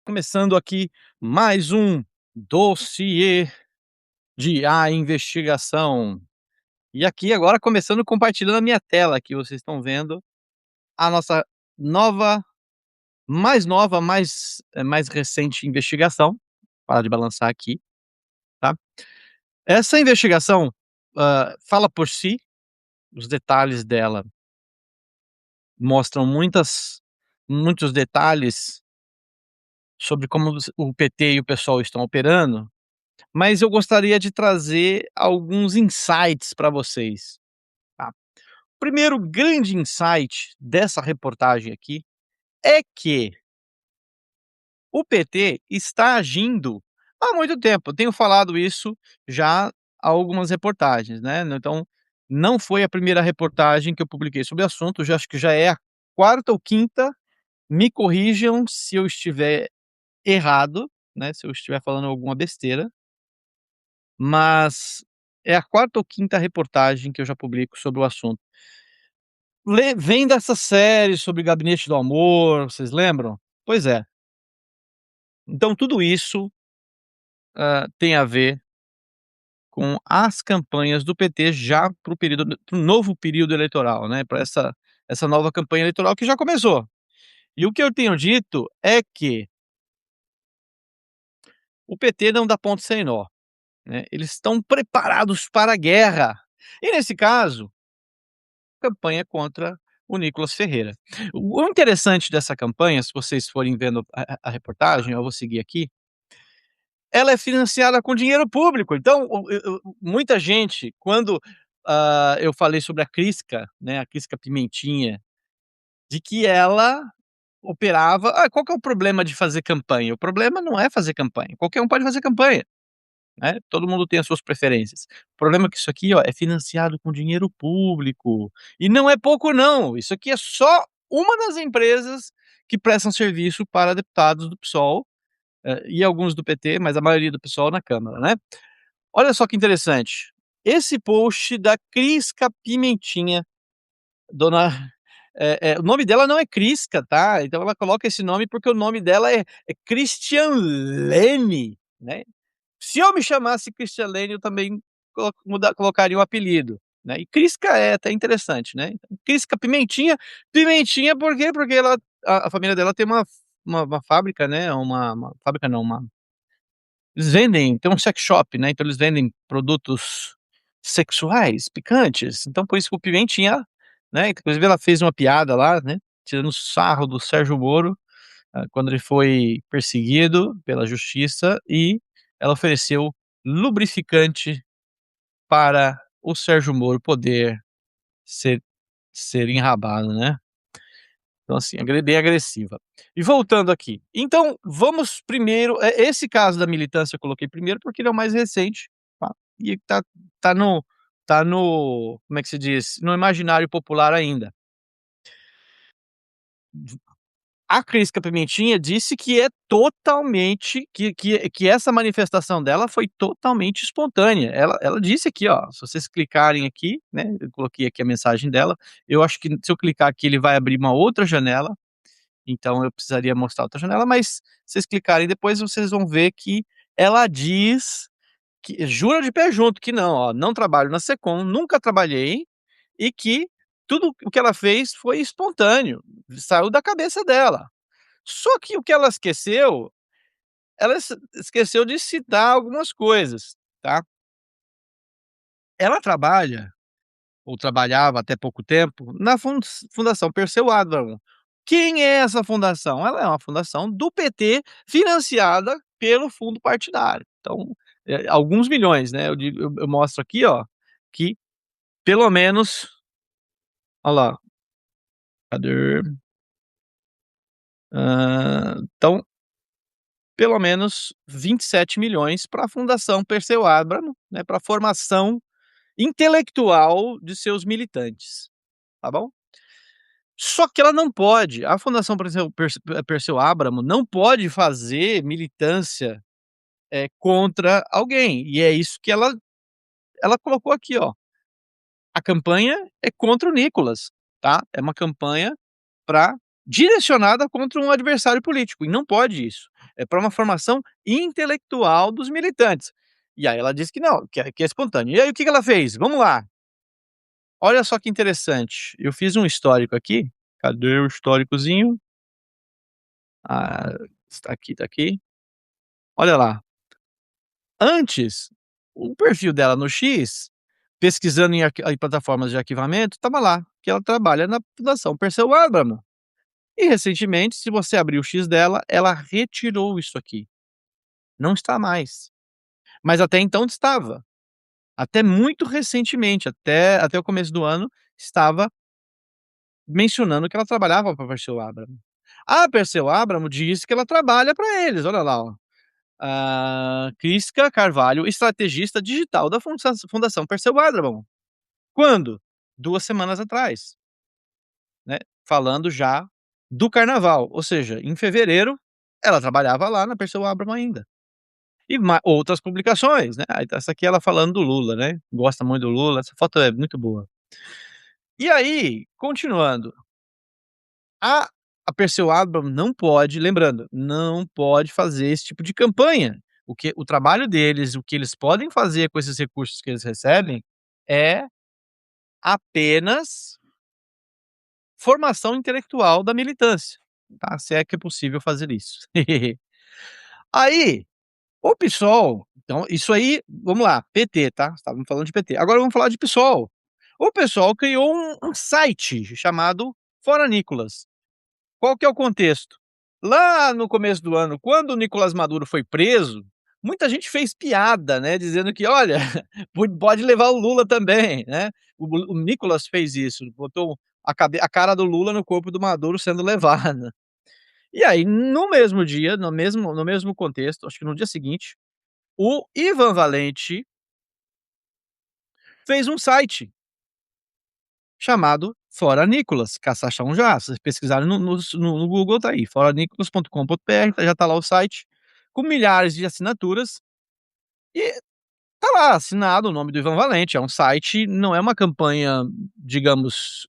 Começando aqui mais um dossiê de A Investigação. E aqui agora começando compartilhando a minha tela aqui, vocês estão vendo a nossa nova mais recente investigação. Para de balançar aqui, tá. Essa investigação, fala por si, os detalhes dela mostram muitos detalhes sobre como o PT e o PSOL estão operando. Mas eu gostaria de trazer alguns insights para vocês, tá. Primeiro grande insight dessa reportagem aqui é que o PT está agindo há muito tempo. Eu tenho falado isso já há algumas reportagens, né, então não foi a primeira reportagem que eu publiquei sobre o assunto, já acho que já é a quarta ou quinta, me corrijam se eu estiver errado, né, se eu estiver falando alguma besteira. Mas é a quarta ou quinta reportagem que eu já publico sobre o assunto. Vem dessa série sobre Gabinete do Amor, vocês lembram? Pois é. Então tudo isso, tem a ver com as campanhas do PT já para o novo período eleitoral, né, para essa nova campanha eleitoral que já começou. E o que eu tenho dito é que o PT não dá ponto sem nó, né, eles estão preparados para a guerra. E nesse caso campanha contra o Nicolas Ferreira. O interessante dessa campanha, se vocês forem vendo a reportagem, eu vou seguir aqui, ela é financiada com dinheiro público, então muita gente quando, eu falei sobre a Crisca, né, a Crisca Pimentinha, de que ela operava qual que é o problema de fazer campanha? O problema não é fazer campanha, qualquer um pode fazer campanha. Né, todo mundo tem as suas preferências. O problema é que isso aqui, ó, é financiado com dinheiro público, e não é pouco não, isso aqui é só uma das empresas que prestam serviço para deputados do PSOL, e alguns do PT, mas a maioria do PSOL na Câmara, né. Olha só que interessante, esse post da Crisca Pimentinha, dona o nome dela não é Crisca, tá, então ela coloca esse nome porque o nome dela é Cristianlene, né. Se eu me chamasse Cristianlene, eu também colocaria um apelido, né, e Crisca é até interessante, né. Crisca Pimentinha, Pimentinha por quê? Porque ela a família dela tem uma fábrica, né, uma fábrica não, eles vendem tem um sex shop, né, então eles vendem produtos sexuais, picantes, então por isso que o Pimentinha, né, inclusive ela fez uma piada lá, né, tirando sarro do Sérgio Moro, quando ele foi perseguido pela justiça e ela ofereceu lubrificante para o Sérgio Moro poder ser enrabado, né. Então assim, bem agressiva. E voltando aqui, então vamos primeiro esse caso da militância eu coloquei primeiro, porque ele é o mais recente, tá, e tá no como é que se diz? No imaginário popular ainda. A Crisca Pimentinha disse que é totalmente que essa manifestação dela foi totalmente espontânea. Ela disse aqui, ó, se vocês clicarem aqui, né, eu coloquei aqui a mensagem dela, eu acho que se eu clicar aqui ele vai abrir uma outra janela, então eu precisaria mostrar outra janela, mas se vocês clicarem depois vocês vão ver que ela diz que jura de pé junto que não, ó, não trabalho na Secom, nunca trabalhei, e que tudo o que ela fez foi espontâneo, saiu da cabeça dela. Só que o que ela esqueceu de citar algumas coisas, tá. Ela trabalha, ou trabalhava até pouco tempo, na Fundação Perseu Abramo. Quem é essa fundação? Ela é uma fundação do PT, financiada pelo fundo partidário. Então, alguns milhões, né, eu mostro aqui, ó, que pelo menos olha lá, cadê? Então pelo menos 27 milhões para a Fundação Perseu Abramo, né, pra formação intelectual de seus militantes, tá bom? Só que ela não pode, a Fundação Perseu Abramo não pode fazer militância, contra alguém, e é isso que ela colocou aqui, ó, a campanha é contra o Nicolas, tá, é uma campanha pra direcionada contra um adversário político, e não pode isso. é para uma formação intelectual dos militantes. E aí ela disse que não, que é espontâneo. E aí o que que ela fez? Vamos lá, olha só que interessante, eu fiz um histórico aqui, cadê o históricozinho? Ah, está aqui, tá aqui. Olha lá, antes, o perfil dela no X, pesquisando em plataformas de arquivamento, estava lá, que ela trabalha na Fundação Perseu Abramo. E recentemente, se você abrir o X dela, ela retirou isso aqui, não está mais. Mas até então estava. Até muito recentemente, até o começo do ano, estava mencionando que ela trabalhava para a Perseu Abramo. A Perseu Abramo disse que ela trabalha para eles, olha lá, ó. Crisca Carvalho, estrategista digital da Fundação Perseu Abramo. Quando? 2 semanas atrás, né, falando já do carnaval, ou seja, em fevereiro, ela trabalhava lá na Perseu Abramo ainda. E outras publicações, né, aí essa aqui ela falando do Lula, né, gosta muito do Lula, essa foto é muito boa. E aí, continuando, a a Perseu Abramo não pode, lembrando, não pode fazer esse tipo de campanha. O trabalho deles, o que eles podem fazer com esses recursos que eles recebem, é apenas formação intelectual da militância, tá, se é que é possível fazer isso. Aí, o PSOL, então isso aí, vamos lá, PT, tá, estávamos falando de PT, agora vamos falar de PSOL. O PSOL criou um site chamado Fora Nicolas. Qual que é o contexto? Lá no começo do ano, quando o Nicolás Maduro foi preso, muita gente fez piada, né, dizendo que: "Olha, pode levar o Lula também", né. O Nicolás fez isso, botou a cara do Lula no corpo do Maduro sendo levado. E aí, no mesmo dia, no mesmo contexto, acho que no dia seguinte, o Ivan Valente fez um site chamado Fora Nicolas, caça-achar já, se vocês pesquisarem no Google tá aí, foranicolas.com.br, já tá lá o site, com milhares de assinaturas, e tá lá assinado o nome do Ivan Valente, é um site, não é uma campanha, digamos,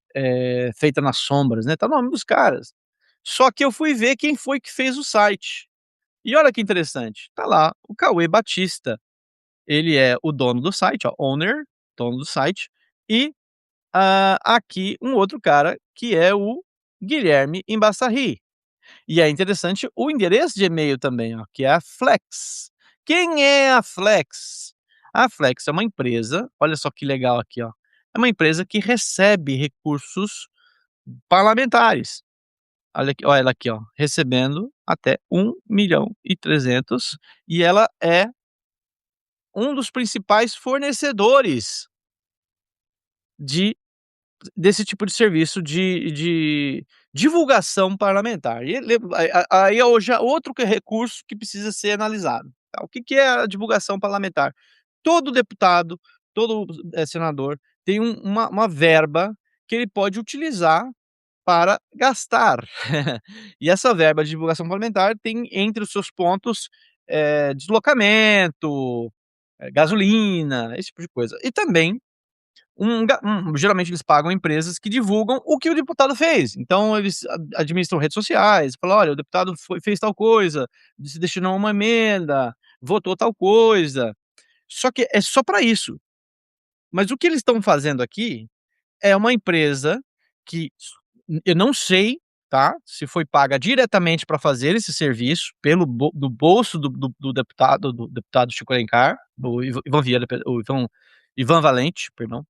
feita nas sombras, né, tá o nome dos caras. Só que eu fui ver quem foi que fez o site, e olha que interessante, tá lá o Cauê Batista, ele é o dono do site, ó, owner, dono do site, e aqui um outro cara que é o Guilherme Embassarri. E é interessante o endereço de e-mail também, ó, que é a Flex. Quem é a Flex? A Flex é uma empresa, olha só que legal aqui, ó, é uma empresa que recebe recursos parlamentares. Olha ela aqui, ó, recebendo até 1.300.000 e ela é um dos principais fornecedores de desse tipo de serviço de divulgação parlamentar. E ele aí é já outro recurso que precisa ser analisado, tá. O que que é a divulgação parlamentar? Todo deputado, todo, senador tem uma verba que ele pode utilizar para gastar. E essa verba de divulgação parlamentar tem entre os seus pontos, deslocamento, gasolina, esse tipo de coisa. E também geralmente eles pagam empresas que divulgam o que o deputado fez, então eles administram redes sociais, falam: "Olha, o deputado fez tal coisa, se destinou uma emenda, votou tal coisa", só que é só para isso. Mas o que eles estão fazendo aqui é uma empresa que eu não sei, tá, se foi paga diretamente para fazer esse serviço pelo do bolso do deputado Chico Alencar, o Ivan Vieira, o Ivan Valente, perdão.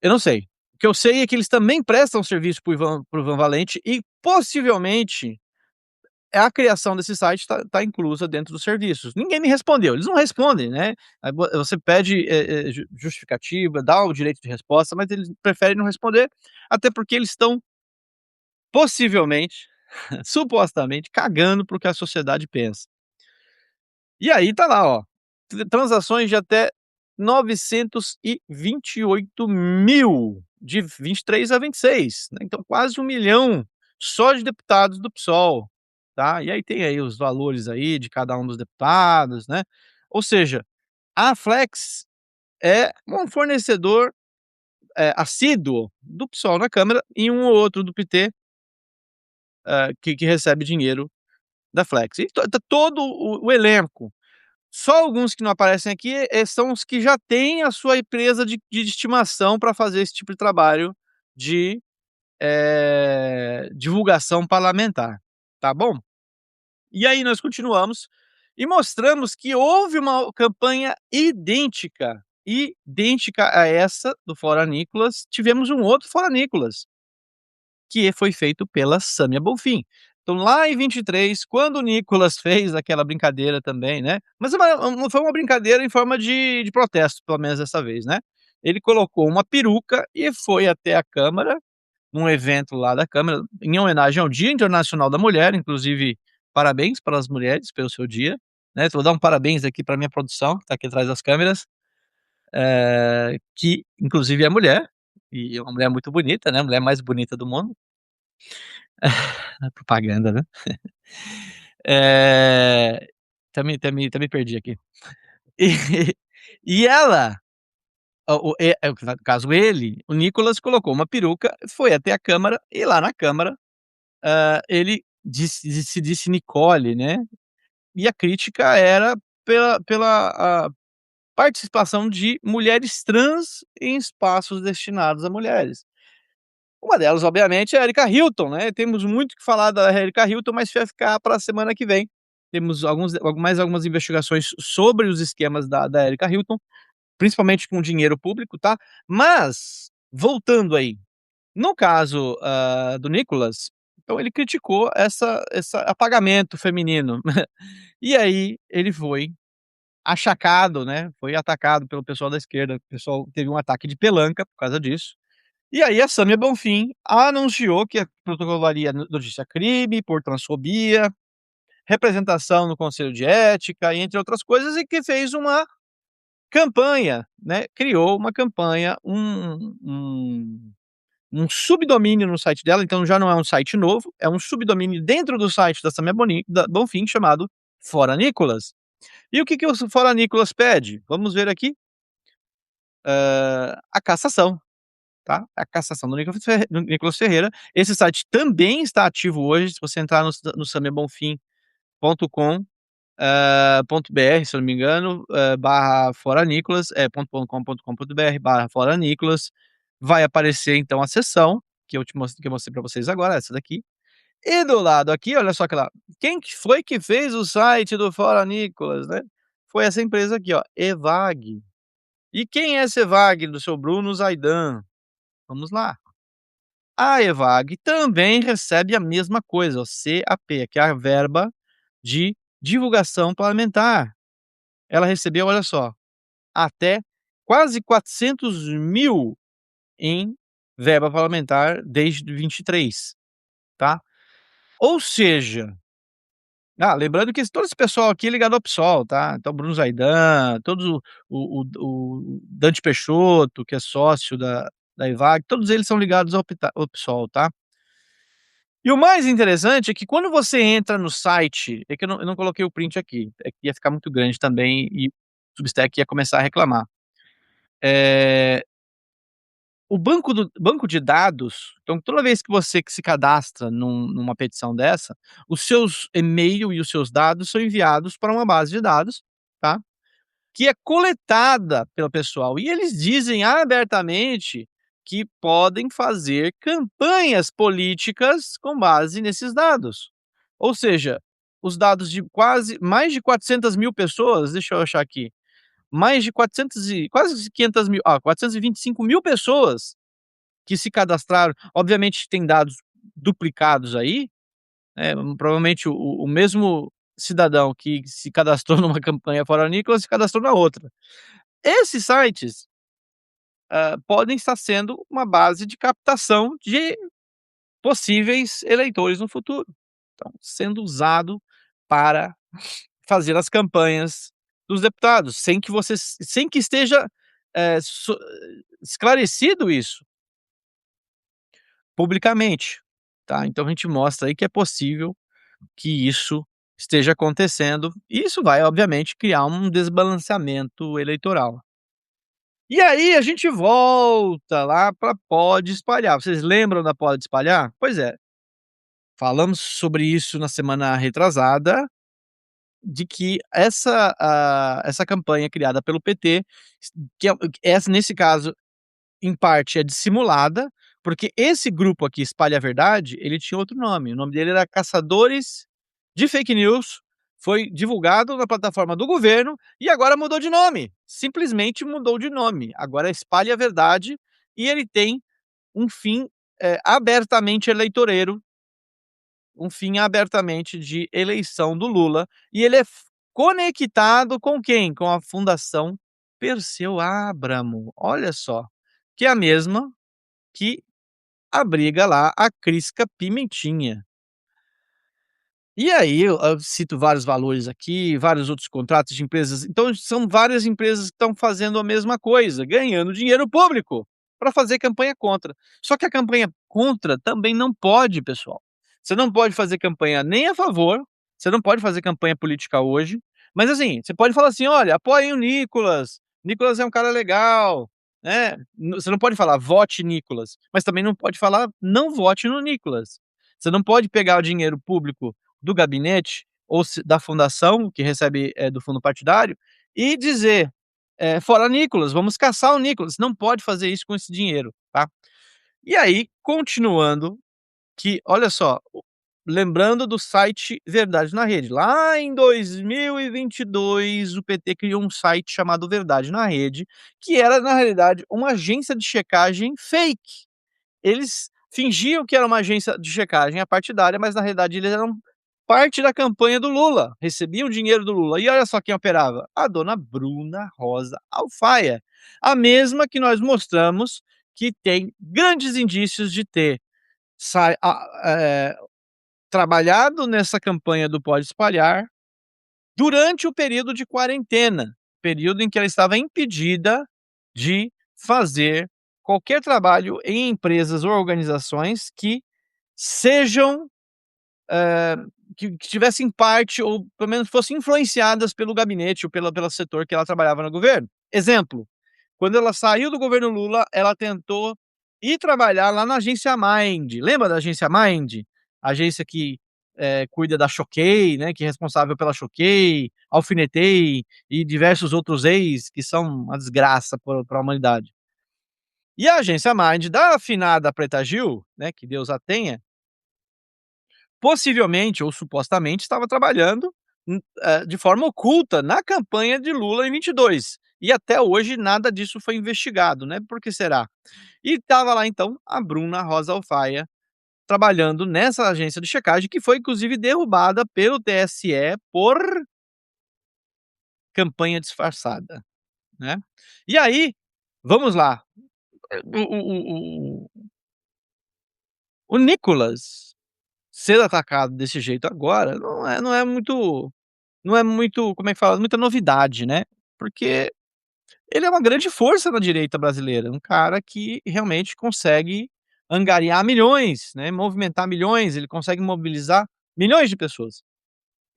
Eu não sei. O que eu sei é que eles também prestam serviço para o Ivan Valente e possivelmente a criação desse site tá inclusa dentro dos serviços. Ninguém me respondeu, eles não respondem, né, aí você pede, justificativa, dá o direito de resposta, mas eles preferem não responder, até porque eles estão possivelmente, supostamente, cagando para o que a sociedade pensa. E aí tá lá, ó, transações de até 928.000 de 23 a 26, né, então quase 1.000.000 só de deputados do PSOL, tá. E aí tem aí os valores aí de cada um dos deputados, né. Ou seja, a Flex é um fornecedor, assíduo do PSOL na câmara e um ou outro do PT, que recebe dinheiro da Flex. E tá todo o elenco. Só alguns que não aparecem aqui, são os que já têm a sua empresa de estimação para fazer esse tipo de trabalho de, divulgação parlamentar, tá bom? E aí nós continuamos e mostramos que houve uma campanha idêntica a essa do Fora Nicolas, tivemos um outro Fora Nicolas, que foi feito pela Sâmia Bonfim. Então lá em 23, quando o Nicolas fez aquela brincadeira também, né, mas não foi uma brincadeira em forma de protesto, pelo menos dessa vez, né. Ele colocou uma peruca e foi até a Câmara, num evento lá da Câmara, em homenagem ao Dia Internacional da Mulher, inclusive parabéns para as mulheres pelo seu dia, né, vou dar um parabéns aqui para minha produção, que tá aqui atrás das câmeras, que inclusive é mulher, e é uma mulher muito bonita, né, a mulher mais bonita do mundo. A propaganda, né. Eh, até me perdi aqui. E ela, no caso ele, o Nicolas colocou uma peruca, foi até a Câmara e lá na Câmara, ele se disse Nicole, né, e a crítica era pela participação de mulheres trans em espaços destinados a mulheres. Uma delas, obviamente, é a Erika Hilton, né, temos muito que falar da Erika Hilton, mas vai ficar para a semana que vem. Temos mais algumas investigações sobre os esquemas da Erika Hilton, principalmente com dinheiro público, tá. Mas, voltando aí, no caso, do Nicolas, então ele criticou essa apagamento feminino. E aí ele foi achacado, né, foi atacado pelo pessoal da esquerda, o pessoal teve um ataque de pelanca por causa disso. E aí a Sâmia Bonfim anunciou que protocolaria notícia crime por transfobia, representação no conselho de ética e entre outras coisas, e que fez uma campanha, né, criou uma campanha, um subdomínio no site dela, então já não é um site novo, é um subdomínio dentro do site da Bonfim chamado Fora Nicolas. E o que que o Fora Nicolas pede? Vamos ver aqui, a cassação. Tá? A cassação do Nicolas Ferreira. Esse site também está ativo hoje, se você entrar no samiabonfim.com, .br, se eu não me engano, barra fora Nicolas, .com.br barra fora Nicolas, vai aparecer então a seção que eu mostrei para vocês agora, essa daqui. E do lado aqui, olha só que lá, quem que foi que fez o site do Fora Nicolas, né? Foi essa empresa aqui, ó, Evag. E quem é esse Evag do seu Bruno Zaidan? Vamos lá. A Evag também recebe a mesma coisa, o CAP, que é a verba de divulgação parlamentar. Ela recebeu, olha só, até quase 400.000 em verba parlamentar desde 23, tá. Ou seja, lembrando que todo esse pessoal aqui é ligado ao PSOL, tá. Então Bruno Zaidan, todos o Dante Peixoto, que é sócio da Evag, todos eles são ligados ao PSOL, tá. E o mais interessante é que quando você entra no site, é que eu não coloquei o print aqui, é que ia ficar muito grande também e o Substack ia começar a reclamar. Eh, o banco de dados, então toda vez que você que se cadastra numa petição dessa, os seus e-mail e os seus dados são enviados para uma base de dados, tá, que é coletada pelo pessoal, e eles dizem abertamente que podem fazer campanhas políticas com base nesses dados. Ou seja, os dados de quase mais de 400.000 pessoas, deixa eu achar aqui, mais de 400 e quase 500.000, 425.000 pessoas que se cadastraram, obviamente tem dados duplicados aí, provavelmente o mesmo cidadão que se cadastrou numa campanha Fora Nicolas se cadastrou na outra. Esses sites, podem estar sendo uma base de captação de possíveis eleitores no futuro. Então, sendo usado para fazer as campanhas dos deputados, sem que esteja, esclarecido isso publicamente, tá. Então a gente mostra aí que é possível que isso esteja acontecendo, e isso vai obviamente criar um desbalanceamento eleitoral. E aí a gente volta lá para Pode Espalhar. Vocês lembram da Pode Espalhar? Pois é, Falamos sobre isso na semana retrasada, de que essa campanha criada pelo PT, que essa nesse caso, em parte é dissimulada, porque esse grupo aqui, Espalha a Verdade, ele tinha outro nome, o nome dele era Caçadores de Fake News, foi divulgado na plataforma do governo e agora mudou de nome, simplesmente mudou de nome, agora é Espalhe a Verdade e ele tem um fim, abertamente eleitoreiro, um fim abertamente de eleição do Lula, e ele é conectado com quem? Com a Fundação Perseu Abramo, olha só, que é a mesma que abriga lá a Crisca Pimentinha. E aí eu cito vários valores aqui, vários outros contratos de empresas, então são várias empresas que estão fazendo a mesma coisa, ganhando dinheiro público para fazer campanha contra. Só que a campanha contra também não pode, pessoal. Você não pode fazer campanha nem a favor, você não pode fazer campanha política hoje, mas assim, você pode falar assim: "Olha, apoiem o Nicolas, Nicolas é um cara legal", né. Você não pode falar: "Vote Nicolas", mas também não pode falar: "Não vote no Nicolas". Você não pode pegar o dinheiro público do gabinete ou se da fundação, que recebe, do fundo partidário, e dizer, "Fora Nicolas, vamos caçar o Nicolas", não pode fazer isso com esse dinheiro, tá. E aí, continuando, que olha só, lembrando do site Verdade na Rede, lá em 2022 o PT criou um site chamado Verdade na Rede, que era na realidade uma agência de checagem fake. Eles fingiam que era uma agência de checagem partidária, mas na realidade eles eram parte da campanha do Lula, recebiam dinheiro do Lula. E olha só quem operava, a dona Bruna Rosa Alfaia, a mesma que nós mostramos que tem grandes indícios de ter sai trabalhado nessa campanha do Pode Espalhar, durante o período de quarentena, período em que ela estava impedida de fazer qualquer trabalho em empresas ou organizações que sejam, eh, que tivessem parte ou pelo menos fossem influenciadas pelo gabinete ou pelo setor que ela trabalhava no governo. Exemplo, quando ela saiu do governo Lula, ela tentou ir trabalhar lá na agência Mind. Lembra da agência Mind? A agência que, cuida da Choquei, né, que é responsável pela Choquei, Alfinetei e diversos outros ex que são uma desgraça pra humanidade. E a agência Mind da afinada Preta Gil, né, que Deus a tenha, possivelmente ou supostamente estava trabalhando, de forma oculta na campanha de Lula em 22. E até hoje nada disso foi investigado, né, por que será? E estava lá então a Bruna Rosa Alfaia, trabalhando nessa agência de checagem que foi inclusive derrubada pelo TSE por campanha disfarçada, né. E aí, vamos lá, o Nicolas ser atacado desse jeito agora não é muito, como é que fala, muita novidade, né, porque ele é uma grande força na direita brasileira, um cara que realmente consegue angariar milhões, né, movimentar milhões, ele consegue mobilizar milhões de pessoas.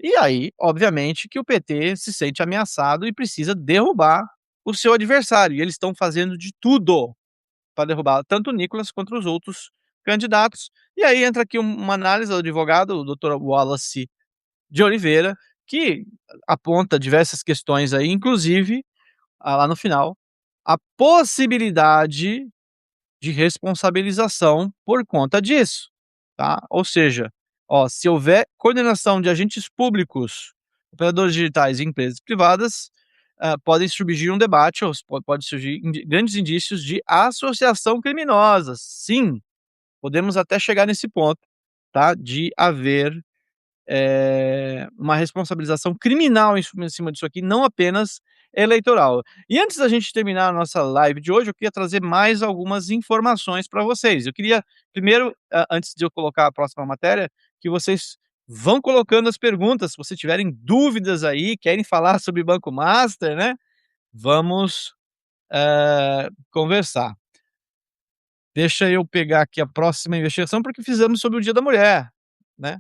E aí, obviamente, que o PT se sente ameaçado e precisa derrubar o seu adversário, e eles estão fazendo de tudo para derrubar tanto o Nicolas quanto os outros candidatos. E aí entra aqui uma análise do advogado, o doutor Wallace de Oliveira, que aponta diversas questões aí, inclusive, lá no final, a possibilidade de responsabilização por conta disso, tá. Ou seja, ó, se houver coordenação de agentes públicos, operadores digitais e empresas privadas, podem surgir um debate ou pode surgir grandes indícios de associação criminosa. Sim, podemos até chegar nesse ponto, tá, de haver uma responsabilização criminal em cima disso aqui, não apenas eleitoral. E antes da gente terminar a nossa live de hoje, eu queria trazer mais algumas informações para vocês. Eu queria primeiro, antes de eu colocar a próxima matéria, que vocês vão colocando as perguntas, se vocês tiverem dúvidas aí, querem falar sobre Banco Master, né, vamos, conversar. Deixa eu pegar aqui a próxima investigação, porque fizemos sobre o Dia da Mulher, né.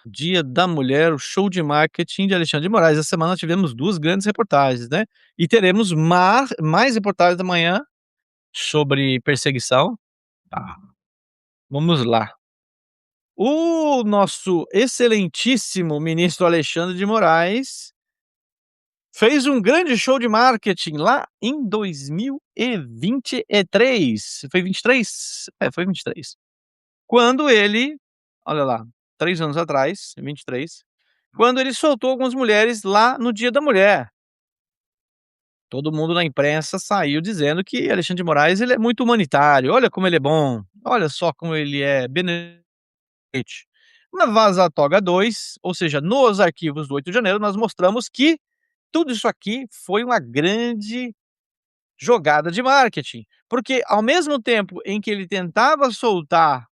Dia da Mulher, o show de marketing de Alexandre de Moraes. Essa semana tivemos 2 grandes reportagens, né, e teremos mais reportagens amanhã sobre perseguição. Tá, vamos lá. O nosso excelentíssimo ministro Alexandre de Moraes fez um grande show de marketing lá em 2023. Foi 23? É, foi 23. Quando ele, olha lá, 3 anos atrás, 23, quando ele soltou algumas mulheres lá no Dia da Mulher. Todo mundo na imprensa saiu dizendo que Alexandre de Moraes, ele é muito humanitário, olha como ele é bom, olha só como ele é benevolente. Na Vaza Toga 2, ou seja, nos arquivos do 8 de janeiro, nós mostramos que tudo isso aqui foi uma grande jogada de marketing, porque ao mesmo tempo em que ele tentava soltar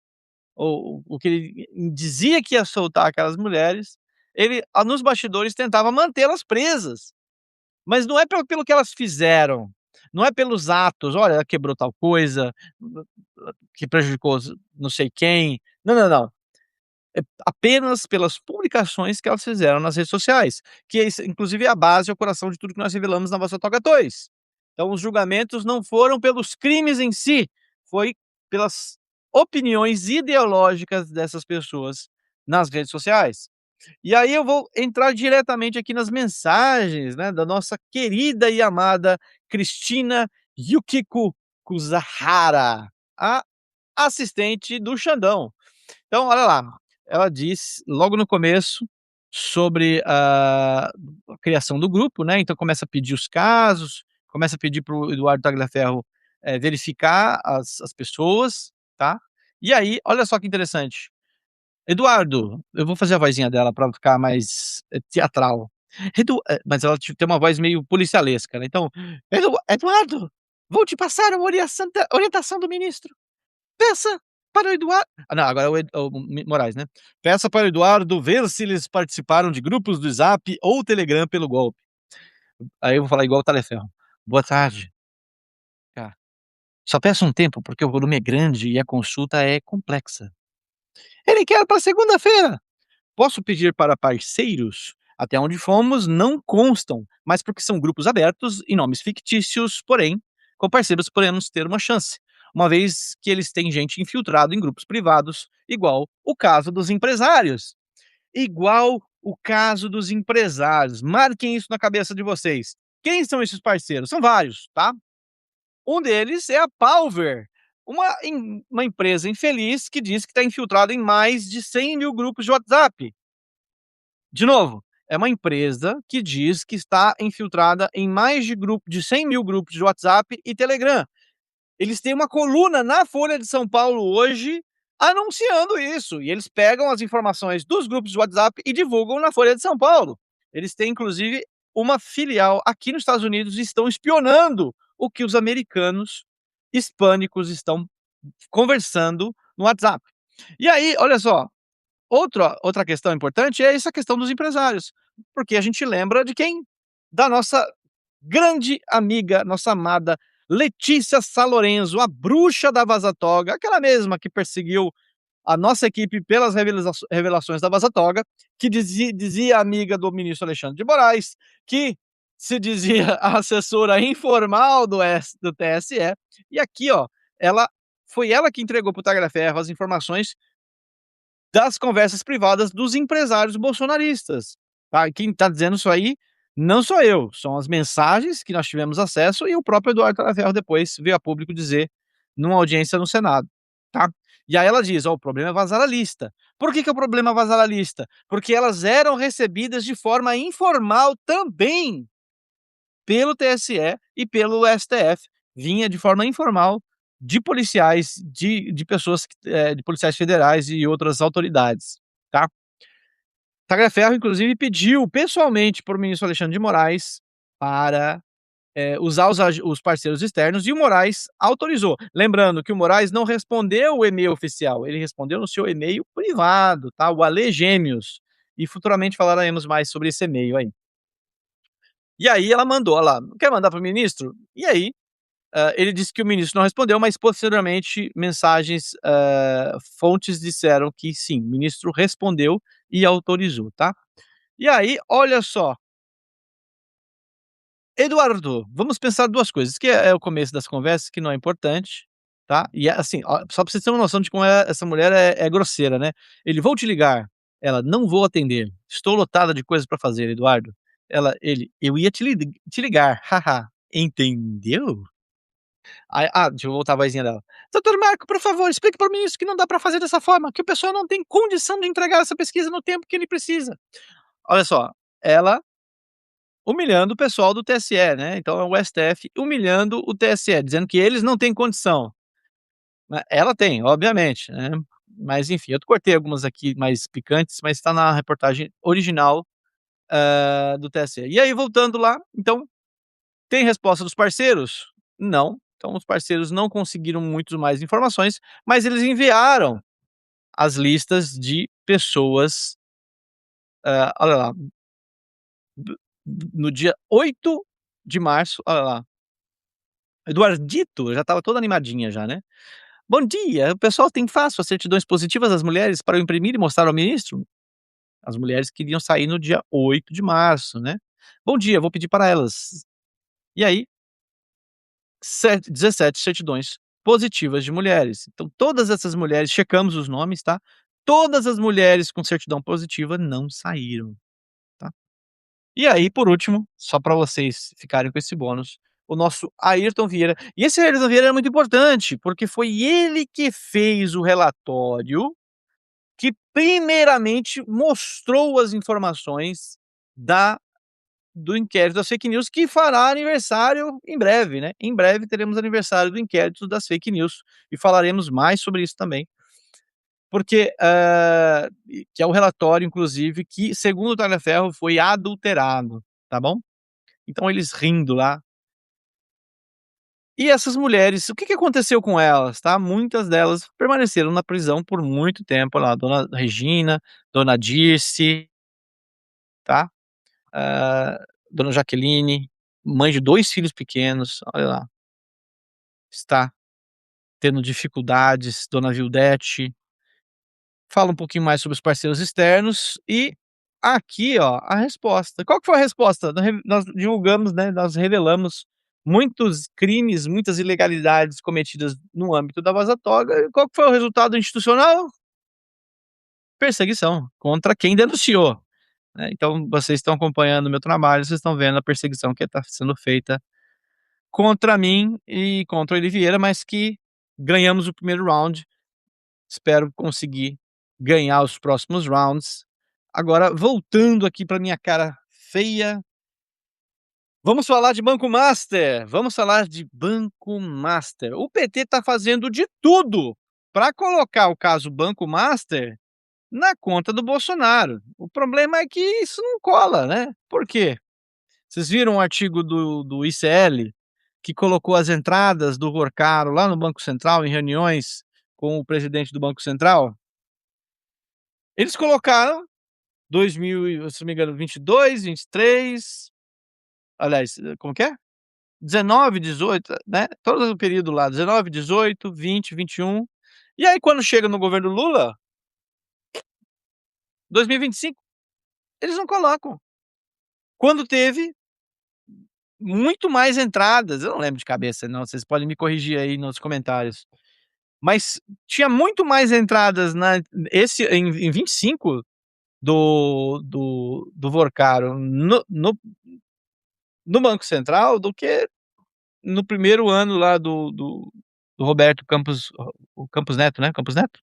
o que ele dizia que ia soltar aquelas mulheres, ele nos bastidores tentava mantê-las presas. Mas não é pelo que elas fizeram, não é pelos atos, "Olha, ela quebrou tal coisa, que prejudicou não sei quem", não, não, não, é apenas pelas publicações que elas fizeram nas redes sociais, que é isso inclusive é a base e o coração de tudo que nós revelamos na Vossa Toga 2. Então os julgamentos não foram pelos crimes em si, foi pelas opiniões ideológicas dessas pessoas nas redes sociais. E aí eu vou entrar diretamente aqui nas mensagens, né, da nossa querida e amada Cristina Yukiko Kuzahara, a assistente do Xandão. Então, olha lá, ela diz logo no começo sobre a criação do grupo, né, então começa a pedir os casos, começa a pedir para o Eduardo Tagliaferro, verificar as pessoas, tá. E aí, olha só que interessante, Eduardo, eu vou fazer a vozinha dela pra ficar mais, teatral. Mas ela tem uma voz meio policialesca, né, então: Eduardo, vou te passar uma orientação do ministro. Peça para o Eduardo", não, agora é o Moraes, né. "Peça para o Eduardo ver se eles participaram de grupos do Zap ou Telegram pelo golpe". Aí eu vou falar igual o Tailleferro: "Boa tarde, cara. Só peço um tempo, porque o volume é grande e a consulta é complexa. Ele quer para segunda-feira. Posso pedir para parceiros? Até onde fomos não constam, mas porque são grupos abertos e nomes fictícios, porém, com parceiros podemos ter uma chance, uma vez que eles têm gente infiltrado em grupos privados, igual o caso dos empresários. Igual o caso dos empresários. Marquem isso na cabeça de vocês. Quem são esses parceiros? São vários, tá? Um deles é a Palver, uma empresa infeliz que diz que está infiltrada em mais de 100 mil grupos de WhatsApp. De novo, é uma empresa que diz que está infiltrada em mais de 100 mil grupos de WhatsApp e Telegram. Eles têm uma coluna na Folha de São Paulo hoje anunciando isso, e eles pegam as informações dos grupos de WhatsApp e divulgam na Folha de São Paulo. Eles têm inclusive uma filial aqui nos Estados Unidos e estão espionando o que os americanos hispânicos estão conversando no WhatsApp. E aí, olha só, outra questão importante é essa questão dos empresários, porque a gente lembra de quem? Da nossa grande amiga, nossa amada Letícia Salorenzo, a bruxa da Vaza Toga, aquela mesma que perseguiu a nossa equipe pelas revelações da Vaza Toga, que dizia amiga do ministro Alexandre de Moraes, que se dizia a assessora informal do TSE, e aqui, ó, ela foi ela que entregou para o Tagliaferro as informações das conversas privadas dos empresários bolsonaristas, tá. E quem está dizendo isso aí não sou eu, são as mensagens que nós tivemos acesso e o próprio Eduardo Tagliaferro depois veio a público dizer numa audiência no Senado, tá. E aí ela diz: "Ó, o problema é vazar a lista". Por que que é o problema vazar a lista? Porque elas eram recebidas de forma informal também pelo TSE e pelo STF, vinha de forma informal de policiais, de pessoas, de policiais federais e outras autoridades, tá. Tagliaferro inclusive pediu pessoalmente para o ministro Alexandre de Moraes para, usar os parceiros externos e o Moraes autorizou. Lembrando que o Moraes não respondeu o e-mail oficial, ele respondeu no seu e-mail privado, tá, o Ale Gêmeos, e futuramente falaremos mais sobre esse e-mail aí. E aí ela mandou, olha lá: "Quer mandar para o ministro?" E aí, ele disse que o ministro não respondeu, mas posteriormente mensagens, fontes disseram que sim, o ministro respondeu e autorizou, tá. E aí, olha só, Eduardo, vamos pensar 2 coisas, que é o começo das conversas, que não é importante, tá. E assim, ó, só pra vocês terem uma noção de como essa mulher é grosseira, né. Ele: "Vou te ligar". Ela: "Não vou atender, estou lotada de coisas pra fazer, Eduardo". Ele: "Eu ia te ligar, haha, entendeu?". Aí deixa eu voltar a vozinha dela. "Doutor Marco, por favor, explique pra mim isso, que não dá pra fazer dessa forma, que o pessoal não tem condição de entregar essa pesquisa no tempo que ele precisa". Olha só, ela humilhando o pessoal do TSE, né, então é o STF humilhando o TSE, dizendo que eles não têm condição, né. Ela tem, obviamente, né, mas enfim, eu cortei algumas aqui mais picantes, mas está na reportagem original, do TSE. E aí voltando lá, então, tem resposta dos parceiros? Não. Então os parceiros não conseguiram muito mais informações, mas eles enviaram as listas de pessoas, olha lá, do no dia 8 de março, olha lá, Eduardito já estava toda animadinha já, né. "Bom dia, o pessoal tem fácil as certidões positivas das mulheres para eu imprimir e mostrar ao ministro?". As mulheres queriam sair no dia 8 de março, né. "Bom dia, vou pedir para elas". E aí 17 certidões positivas de mulheres. Então todas essas mulheres, checamos os nomes, tá, todas as mulheres com certidão positiva não saíram, tá. E aí, por último, só para vocês ficarem com esse bônus, o nosso Ayrton Vieira. E esse Ayrton Vieira é muito importante, porque foi ele que fez o relatório que primeiramente mostrou as informações da do inquérito das fake news, que fará aniversário em breve, né. Em breve teremos aniversário do inquérito das fake news, e falaremos mais sobre isso também, porque, que é o relatório inclusive que, segundo o Tagliaferro, foi adulterado, tá bom. Então eles rindo lá. E essas mulheres, o que que aconteceu com elas, tá? Muitas delas permaneceram na prisão por muito tempo lá, Dona Regina, Dona Dirce, tá, Dona Jaqueline, mãe de 2 filhos pequenos, olha lá, está tendo dificuldades, Dona Vildete. Fala um pouquinho mais sobre os parceiros externos e aqui, ó, a resposta. Qual que foi a resposta? Nós divulgamos, né, nós revelamos muitos crimes, muitas ilegalidades cometidas no âmbito da Vaza Toga, e qual que foi o resultado institucional? Perseguição contra quem denunciou, né. Então vocês estão acompanhando o meu trabalho, vocês estão vendo a perseguição que está sendo feita contra mim e contra o Eli Vieira, mas que ganhamos o primeiro round. Espero conseguir ganhar os próximos rounds. Agora, voltando aqui para minha cara feia, vamos falar de Banco Master. Vamos falar de Banco Master. O PT está fazendo de tudo para colocar o caso Banco Master na conta do Bolsonaro. O problema é que isso não cola, né? Por quê? Vocês viram o artigo do ICL que colocou as entradas do Worcaro lá no Banco Central em reuniões com o presidente do Banco Central? Eles colocaram 2000 e se não me engano 22, 23, aliás, como que é? 19, 18, né, todo o período lá, 19, 18, 20, 21. E aí quando chega no governo Lula, 2025, eles não colocam. Quando teve muito mais entradas, eu não lembro de cabeça não, vocês podem me corrigir aí nos comentários, mas tinha muito mais entradas na esse em 25 do Worcaro no Banco Central do que no primeiro ano lá do Roberto Campos, o Campos Neto, né, Campos Neto?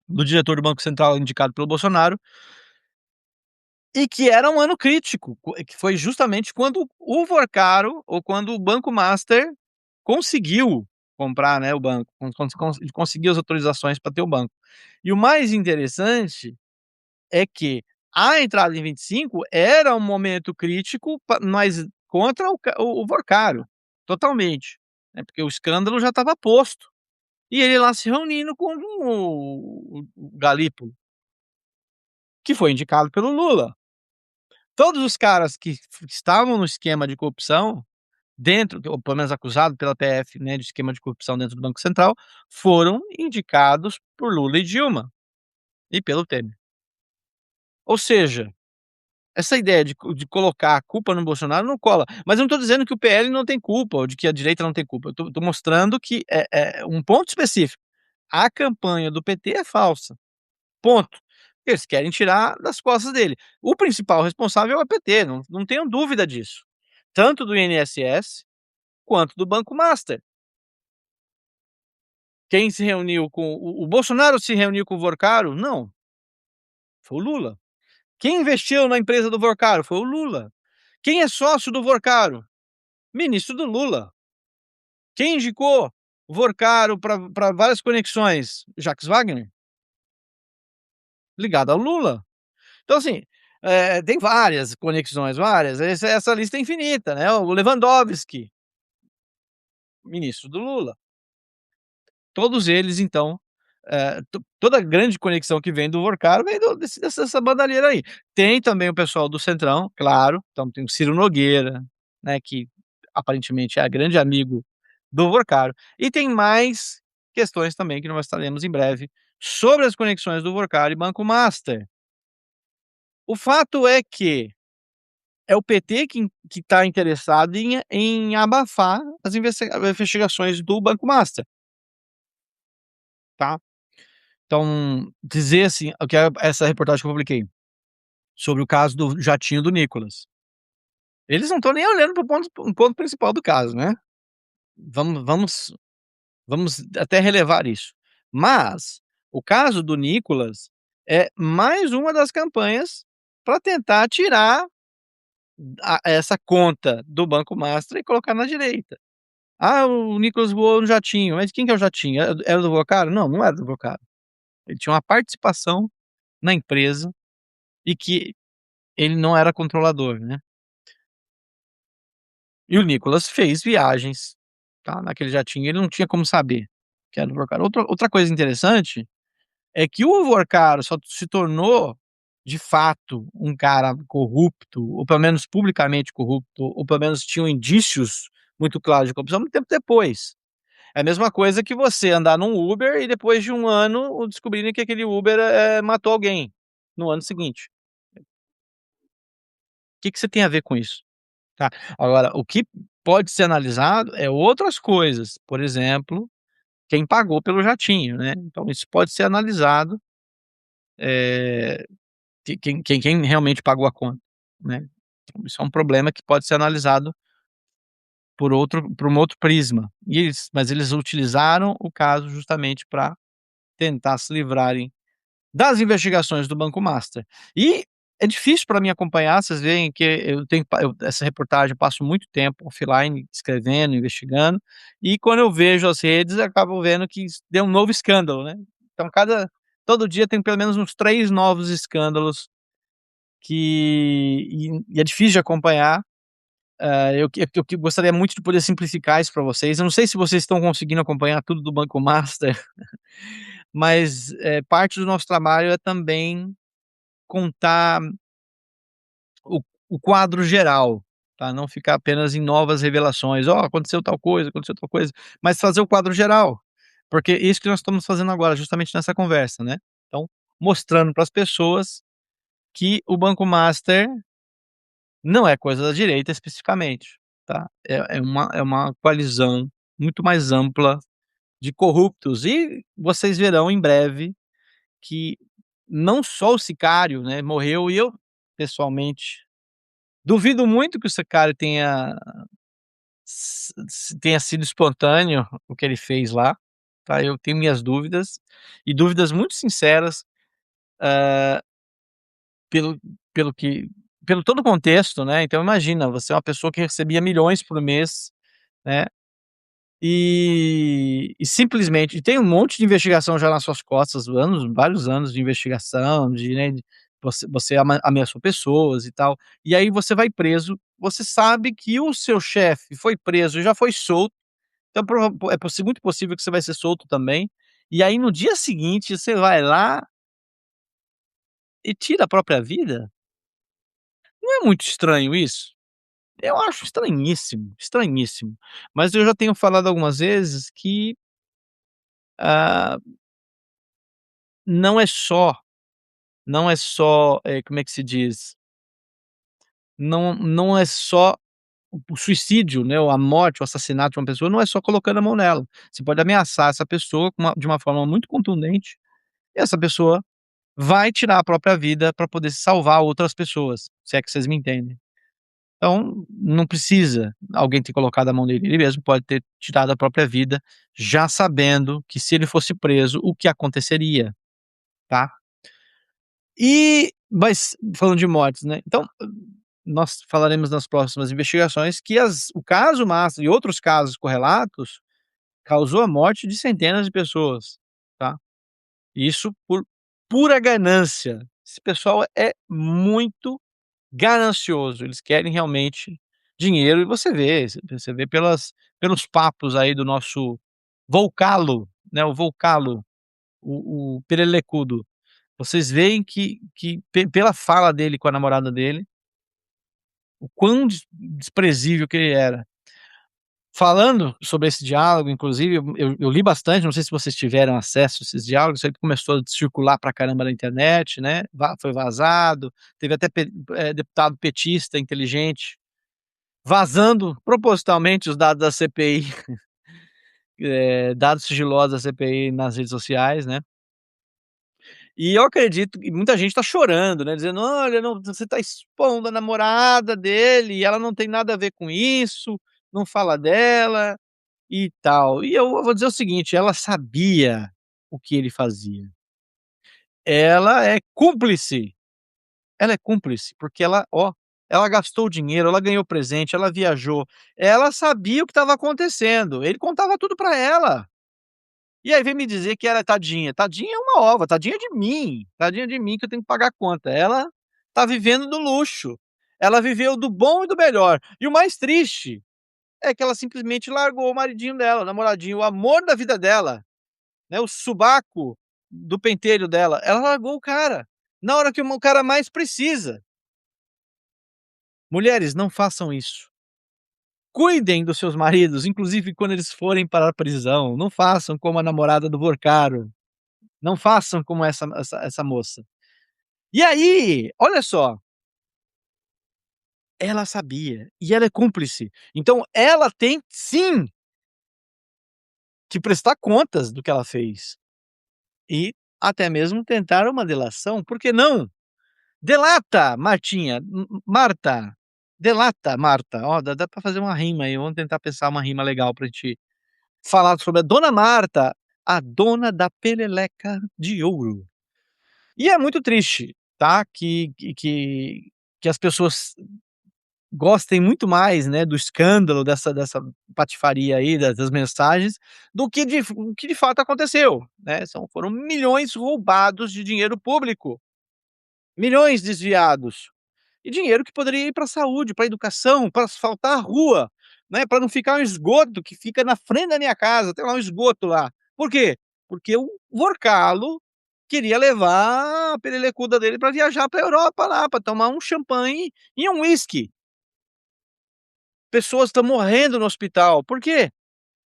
Do diretor do Banco Central indicado pelo Bolsonaro, e que era um ano crítico, que foi justamente quando o Worcaro ou quando o Banco Master conseguiu comprar, né, o banco, conseguiu as autorizações para ter o banco. E o mais interessante é que a entrada em 25 era um momento crítico mas contra o Worcaro, totalmente, né, porque o escândalo já estava posto. E ele lá se reunindo com o Galípolo, que foi indicado pelo Lula. Todos os caras que estavam no esquema de corrupção dentro, ou pelo menos acusado pela PF, né, de esquema de corrupção dentro do Banco Central, foram indicados por Lula e Dilma, e pelo Temer. Ou seja, Essa ideia de colocar a culpa no Bolsonaro não cola, mas eu não tô dizendo que o PL não tem culpa ou de que a direita não tem culpa, eu tô mostrando que é um ponto específico. A campanha do PT é falsa, ponto. Eles querem tirar das costas dele. O principal responsável é o PT, não tenham dúvida disso, tanto do INSS quanto do Banco Master. Quem se reuniu com o Bolsonaro se reuniu com o Vorcaro? Não, foi o Lula. Quem investiu na empresa do Vorcaro? Foi o Lula. Quem é sócio do Vorcaro? Ministro do Lula. Quem indicou o Vorcaro para várias conexões? Jacques Wagner, ligado ao Lula. Então assim, tem várias conexões, várias, essa lista é infinita, né, o Lewandowski, ministro do Lula. Todos eles então, toda a grande conexão que vem do Vorcaro vem dessa bandalheira aí. Tem também o pessoal do Centrão, claro, então tem o Ciro Nogueira, né, que aparentemente é grande amigo do Vorcaro. E tem mais questões também que nós estaremos em breve sobre as conexões do Vorcaro e Banco Master. O fato é que é o PT que está interessado em abafar as investigações do Banco Master, tá. Então, dizer assim, o que é essa reportagem que eu publiquei, sobre o caso do jatinho do Nicolas. Eles não estão nem olhando para o ponto principal do caso, né. Vamos vamos vamos até relevar isso. Mas, o caso do Nicolas é mais uma das campanhas para tentar tirar essa conta do Banco Master e colocar na direita. "Ah, o Nicolas voou no jatinho", mas quem que é o jatinho? Era do Vocaro? Não, não era do Vocaro. Ele tinha uma participação na empresa e que ele não era controlador, né. E o Nicolas fez viagens, tá, naquele jatinho, ele não tinha como saber que era do Vocaro. Outra coisa interessante é que o Vorcaro só se tornou, de fato, um cara corrupto, ou pelo menos publicamente corrupto, ou pelo menos tinham indícios muito claros de corrupção, muito tempo depois. É a mesma coisa que você andar num Uber e depois de 1 ano descobrirem que aquele Uber, matou alguém, no ano seguinte. Que você tem a ver com isso? Tá. Agora, o que pode ser analisado é outras coisas, por exemplo, quem pagou pelo jatinho, né, então isso pode ser analisado, eh quem realmente pagou a conta, né. Então isso é um problema que pode ser analisado por um outro prisma. Mas eles utilizaram o caso justamente para tentar se livrarem das investigações do Banco Master. E é difícil para mim acompanhar, vocês veem que eu tenho essa reportagem, eu passo muito tempo offline escrevendo, investigando, e quando eu vejo as redes, eu acabo vendo que deu um novo escândalo, né. Então todo dia tem pelo menos uns 3 novos escândalos e é difícil de acompanhar. Eu gostaria muito de poder simplificar isso para vocês. Eu não sei se vocês estão conseguindo acompanhar tudo do Banco Master, mas, parte do nosso trabalho é também contar o o quadro geral, tá, não ficar apenas em novas revelações, "Ó, aconteceu tal coisa", mas fazer o quadro geral, porque isso que nós estamos fazendo agora, justamente nessa conversa, né. Então, mostrando para as pessoas que o Banco Master não é coisa da direita especificamente, tá. É uma coalizão muito mais ampla de corruptos e vocês verão em breve que não só o sicário, né, morreu e eu, pessoalmente, duvido muito que o sicário tenha sido espontâneo o que ele fez lá, tá. Eu tenho minhas dúvidas, e dúvidas muito sinceras, pelo pelo que pelo todo o contexto, né. Então imagina, você é uma pessoa que recebia milhões por mês, né, e simplesmente tem um monte de investigação já nas suas costas, vários anos de investigação, de você ameaçou pessoas e tal, e aí você vai preso, você sabe que o seu chefe foi preso e já foi solto, então muito possível que você vai ser solto também, e aí no dia seguinte você vai lá e tira a própria vida? Não é muito estranho isso? Eu acho estranhíssimo, estranhíssimo. Mas eu já tenho falado algumas vezes que, ah, não é só, como é que se diz? não é só o suicídio, né, ou a morte, o assassinato de uma pessoa, não é só colocando a mão nela. Você pode ameaçar essa pessoa de uma forma muito contundente, e essa pessoa vai tirar a própria vida para poder salvar outras pessoas, se é que vocês me entendem. Então, não precisa alguém ter colocado a mão nele, ele mesmo pode ter tirado a própria vida, já sabendo que se ele fosse preso, o que aconteceria, tá. Mas falando de mortes, né, então, nós falaremos nas próximas investigações que o caso Massa e outros casos correlatos causou a morte de centenas de pessoas, tá. Isso por pura ganância. Esse pessoal é muito ganancioso, eles querem realmente dinheiro e você vê pelos papos aí do nosso Volcalo, né, o Volcalo, o Perelecudo. Vocês veem que pela fala dele com a namorada dele, o quão desprezível que ele era. Falando sobre esse diálogo, inclusive, eu li bastante, não sei se vocês tiveram acesso a esses diálogos, isso aí começou a circular pra caramba na internet, né, foi vazado, teve até deputado petista inteligente vazando propositalmente os dados da CPI, dados sigilosos da CPI nas redes sociais, né. E eu acredito que muita gente tá chorando, né, dizendo: "Olha, não, você tá expondo a namorada dele e ela não tem nada a ver com isso, não fala dela", e tal. E eu vou dizer o seguinte, ela sabia o que ele fazia. Ela é cúmplice, ela é cúmplice, porque ela gastou dinheiro, ela ganhou presente, ela viajou, ela sabia o que estava acontecendo, ele contava tudo pra ela. E aí vem me dizer que ela é tadinha, tadinha é uma ova, tadinha de mim que eu tenho que pagar a conta. Ela tá vivendo do luxo, ela viveu do bom e do melhor. E o mais triste é que ela simplesmente largou o maridinho dela, o namoradinho, o amor da vida dela, né, o subaco do pentelho dela, ela largou o cara, na hora que o cara mais precisa. Mulheres, não façam isso. Cuidem dos seus maridos, inclusive quando eles forem para a prisão, não façam como a namorada do Vorcaro. Não façam como essa moça. E aí, olha só, ela sabia e ela é cúmplice, então ela tem sim que prestar contas do que ela fez e até mesmo tentar uma delação, por que não? Delata Martinha, Marta, delata Marta, ó, dá pra fazer uma rima aí, vamos tentar pensar uma rima legal pra gente falar sobre a dona Marta, a dona da peleleca de ouro. E é muito triste, tá, que as pessoas gostem muito mais, né, do escândalo dessa patifaria aí das mensagens, do que o que de fato aconteceu, né, foram milhões roubados de dinheiro público, milhões desviados. E dinheiro que poderia ir pra saúde, pra educação, pra asfaltar a rua, né, pra não ficar um esgoto que fica na frente da minha casa, tem lá um esgoto lá. Por quê? Porque o Vorcalo queria levar a perelecuda dele pra viajar pra Europa lá, pra tomar um champanhe e um uísque. Pessoas estão morrendo no hospital, por quê?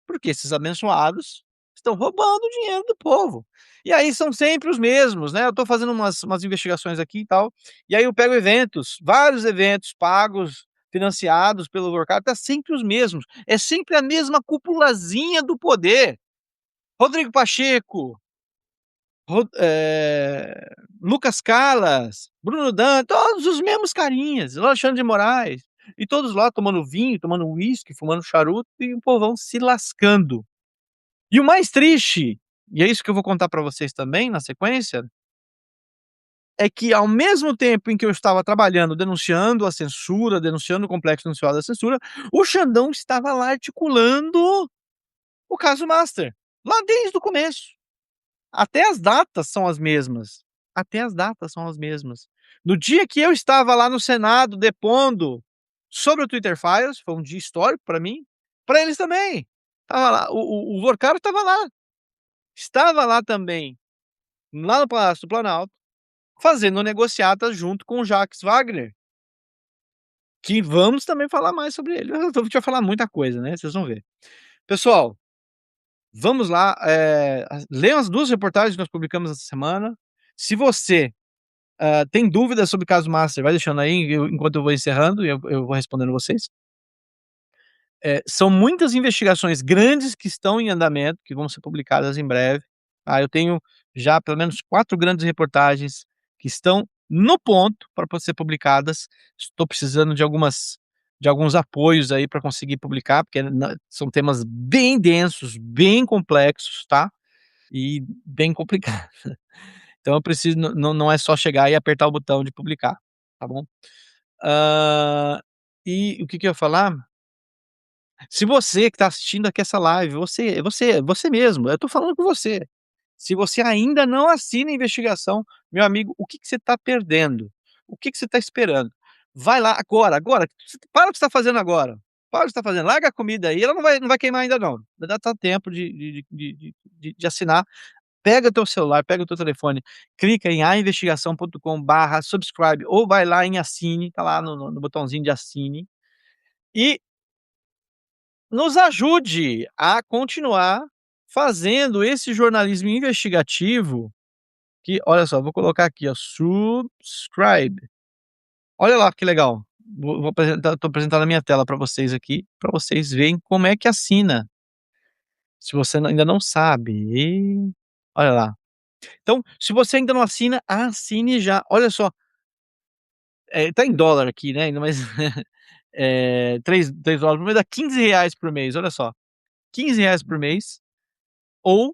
Porque esses abençoados estão roubando o dinheiro do povo. E aí são sempre os mesmos, né, eu tô fazendo umas investigações aqui e tal, e aí eu pego eventos, vários eventos pagos, financiados pelo Workar, tá sempre os mesmos, é sempre a mesma cúpulazinha do poder. Rodrigo Pacheco, Lucas Callas, Bruno Dan, todos os mesmos carinhas, Alexandre de Moraes, e todos lá tomando vinho, tomando uísque, fumando charuto e o povão se lascando. E o mais triste, e é isso que eu vou contar pra vocês também na sequência, é que ao mesmo tempo em que eu estava trabalhando, denunciando a censura, denunciando o complexo denunciado da censura, o Xandão estava lá articulando o caso Master, lá desde o começo. Até as datas são as mesmas, até as datas são as mesmas. No dia que eu estava lá no Senado depondo sobre o Twitter Files, foi um dia histórico pra mim, pra eles também. Estava lá, o Vorcaro estava lá também, lá no Palácio do Planalto, fazendo negociata junto com o Jacques Wagner, que vamos também falar mais sobre ele. A gente vai falar muita coisa, né, vocês vão ver. Pessoal, vamos lá, leiam as 2 reportagens que nós publicamos essa semana. Se você Tem dúvidas sobre o caso master, vai deixando aí, enquanto eu vou encerrando e eu vou respondendo vocês. São muitas investigações grandes que estão em andamento, que vão ser publicadas em breve, tá. Eu tenho já pelo menos 4 grandes reportagens que estão no ponto para ser publicadas. Estou precisando de alguns apoios aí para conseguir publicar, porque são temas bem densos, bem complexos, tá, e bem complicados. Então eu preciso, não é só chegar e apertar o botão de publicar, tá bom. Hã, e o que que eu ia falar? Se você que está assistindo aqui essa live, você mesmo, eu estou falando com você. Se você ainda não assina a investigação, meu amigo, o que que você está perdendo? O que que você está esperando? Vai lá agora, para o que você está fazendo agora. Para o que você está fazendo, larga a comida aí, ela não vai queimar ainda não. Ainda tá tempo de assinar. Pega o teu celular, pega o teu telefone, clica em ainvestigação.com/subscribe ou vai lá em assine, tá lá no botãozinho de assine, e nos ajude a continuar fazendo esse jornalismo investigativo que, olha só, vou colocar aqui, ó, subscribe. Olha lá que legal. Vou apresentar, tô apresentando a minha tela para vocês aqui, para vocês verem como é que assina, se você ainda não sabe. Olha lá. Então, se você ainda não assina, assine já. Olha só, tá em dólar aqui, né, ainda mais, 3 dólares por mês dá R$ 15 por mês, olha só, R$ 15 por mês ou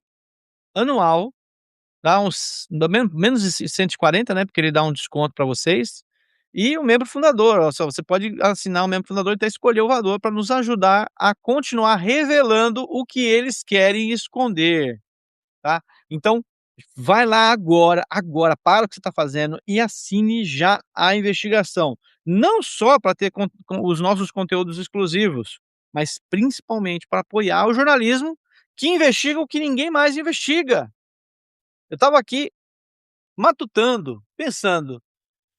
anual. Dá uns menos de 140, né, porque ele dá um desconto para vocês. E o membro fundador, olha só, você pode assinar o membro fundador e até escolher o valor para nos ajudar a continuar revelando o que eles querem esconder, tá. Então, vai lá agora, para o que você está fazendo e assine já a investigação. Não só para ter os nossos conteúdos exclusivos, mas principalmente para apoiar o jornalismo que investiga o que ninguém mais investiga. Eu estava aqui matutando, pensando,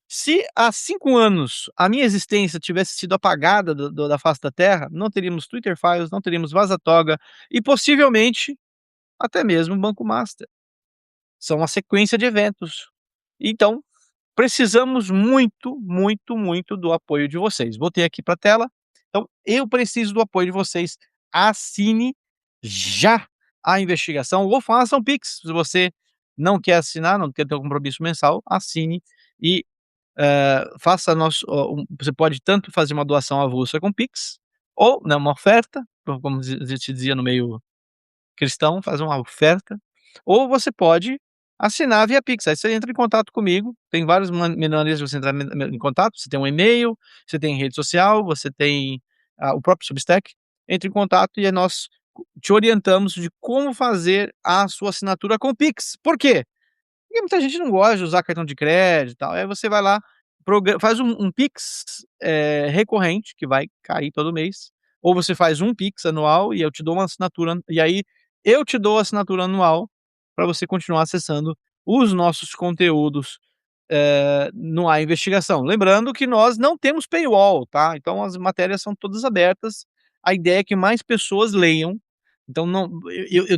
se há 5 anos a minha existência tivesse sido apagada da face da terra, não teríamos Twitter Files, não teríamos Vaza Toga e possivelmente até mesmo Banco Master. São uma sequência de eventos. Então, precisamos muito, muito, muito do apoio de vocês. Voltei aqui para a tela. Então, eu preciso do apoio de vocês. Assine já a investigação ou faça um Pix. Se você não quer assinar, não quer ter um compromisso mensal, assine e faça você pode tanto fazer uma doação avulsa com Pix, ou, né, uma oferta, como a gente dizia no meio cristão, faz uma oferta, ou você pode assinar via Pix, aí você entra em contato comigo, tem várias maneiras de você entrar em contato, você tem um e-mail, você tem rede social, você tem, o próprio Substack, entre em contato e aí nós te orientamos de como fazer a sua assinatura com Pix. Por quê? Porque muita gente não gosta de usar cartão de crédito e tal, aí você vai lá, faz um Pix, recorrente, que vai cair todo mês, ou você faz um Pix anual e eu te dou uma assinatura, e aí eu te dou a assinatura anual para você continuar acessando os nossos conteúdos, no A Investigação. Lembrando que nós não temos paywall, tá, então as matérias são todas abertas, a ideia é que mais pessoas leiam, então não,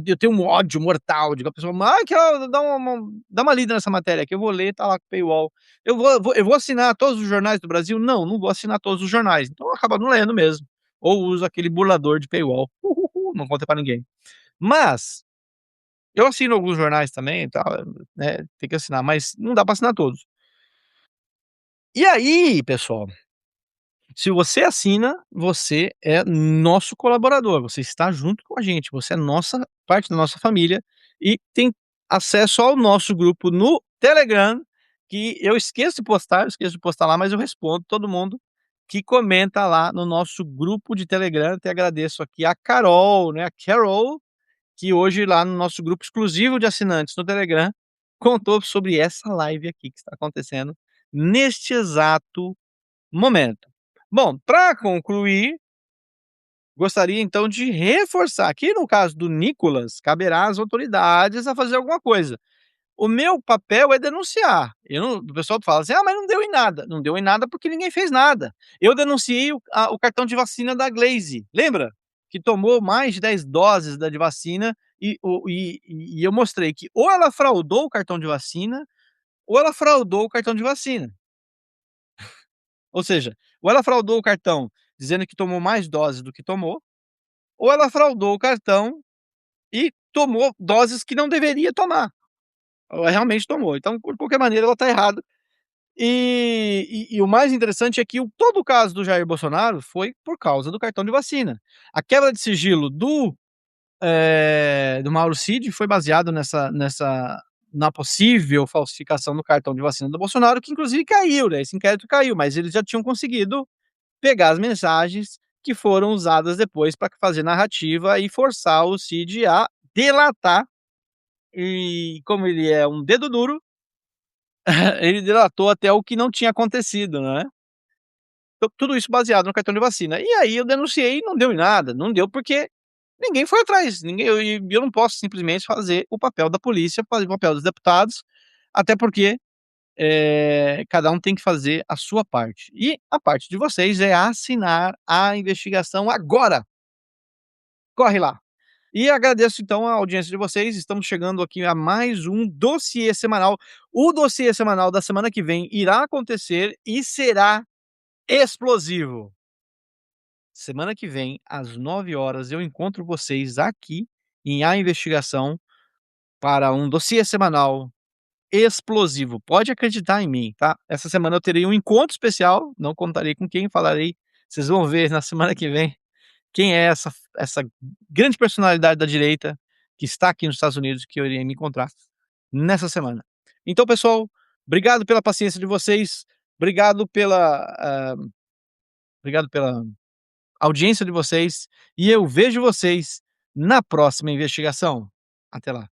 eu tenho um ódio mortal de que a pessoa: "Ai, que ela dá uma lida nessa matéria aqui, eu vou ler, tá lá com paywall. Eu vou assinar todos os jornais do Brasil?" Não vou assinar todos os jornais, então eu acabo não lendo mesmo, ou uso aquele burlador de paywall, não conta pra ninguém. Mas, eu assino alguns jornais também e tal, né, tem que assinar, mas não dá pra assinar todos. E aí, pessoal, se você assina, você é nosso colaborador, você está junto com a gente, você é nossa parte da nossa família e tem acesso ao nosso grupo no Telegram, que eu esqueço de postar lá, mas eu respondo todo mundo que comenta lá no nosso grupo de Telegram. Até agradeço aqui a Carol, né, a Carol, que hoje lá no nosso grupo exclusivo de assinantes no Telegram, contou sobre essa live aqui que está acontecendo neste exato momento. Bom, para concluir, gostaria então de reforçar que no caso do Nicolas, caberá às autoridades a fazer alguma coisa. O meu papel é denunciar. Eu não, o pessoal fala assim: "Ah, mas não deu em nada". Não deu em nada porque ninguém fez nada. Eu denunciei o cartão de vacina da Glaze, lembra? Que tomou mais de 10 doses da de vacina e eu mostrei que ou ela fraudou o cartão de vacina ou ela fraudou o cartão de vacina. Ou seja, ou ela fraudou o cartão dizendo que tomou mais doses do que tomou, ou ela fraudou o cartão e tomou doses que não deveria tomar, ou ela realmente tomou. Então, por qualquer maneira, ela está errada. E o mais interessante é que todo o caso do Jair Bolsonaro foi por causa do cartão de vacina. A quebra de sigilo do Mauro Cid foi baseado na possível falsificação do cartão de vacina do Bolsonaro, que inclusive caiu, né, esse inquérito caiu, mas eles já tinham conseguido pegar as mensagens que foram usadas depois para fazer narrativa e forçar o Cid a delatar, e como ele é um dedo duro, ele delatou até o que não tinha acontecido, né. Então tudo isso baseado no cartão de vacina. E aí eu denunciei e não deu em nada, não deu porque ninguém foi atrás, ninguém eu não posso simplesmente fazer o papel da polícia, fazer o papel dos deputados, até porque, cada um tem que fazer a sua parte. E a parte de vocês é assinar a investigação agora, corre lá. E agradeço então a audiência de vocês, estamos chegando aqui a mais um dossiê semanal. O dossiê semanal da semana que vem irá acontecer e será explosivo. Semana que vem, às 9 horas, eu encontro vocês aqui em A Investigação para um dossiê semanal explosivo. Pode acreditar em mim, tá? Essa semana eu terei um encontro especial, não contarei com quem, falarei, vocês vão ver na semana que vem quem é essa grande personalidade da direita que está aqui nos Estados Unidos, que eu irei me encontrar nessa semana. Então, pessoal, obrigado pela paciência de vocês, obrigado pela audiência de vocês, e eu vejo vocês na próxima investigação. Até lá.